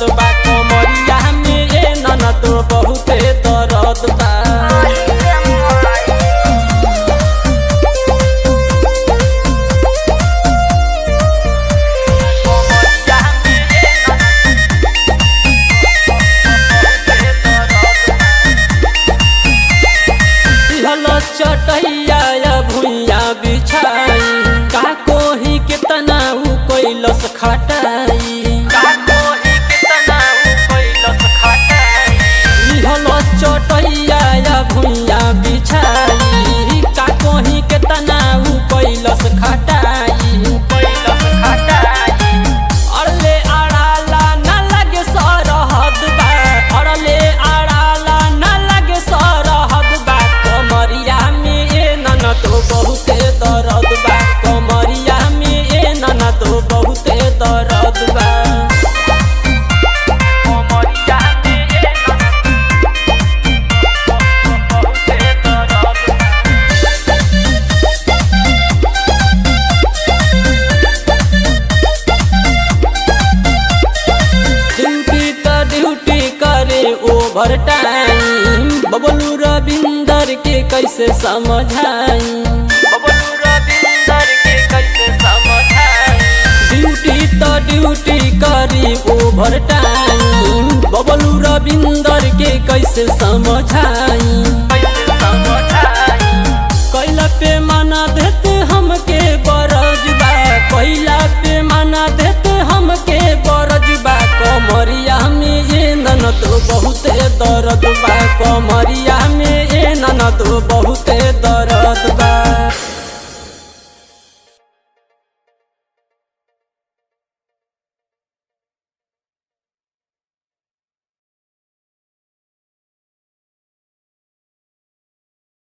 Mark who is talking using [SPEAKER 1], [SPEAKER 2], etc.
[SPEAKER 1] दर्द बा कमरिया में ए ननद बहुते दर्द बा। चटैया या भुइया बिछाई का कोही कितना उ कोइलस खटाई का कोही कितना उ कोइलस खटाई लिहलो चटैया या भुइया बिछाई का कोही कितना उ कोइलस खटाई कोइलस खटाई अरले आड़ाला ना लगे सरहद बा अरले आड़ाला ना लगे सरहद बा कमरिया तो बहुते दर्द बा कमरिया में ए ननद बहुते दर्द बा कमरिया में ए बहुते दर्द ड्यूटी तो ड्यूटी करे ओवर टाइम बबलू रविंदर के कैसे समझाई बबलू रविंदर के कैसे समझाई ड्यूटी तो ड्यूटी करी ओवर टाइम बबलू रविंदर के कैसे समझाई।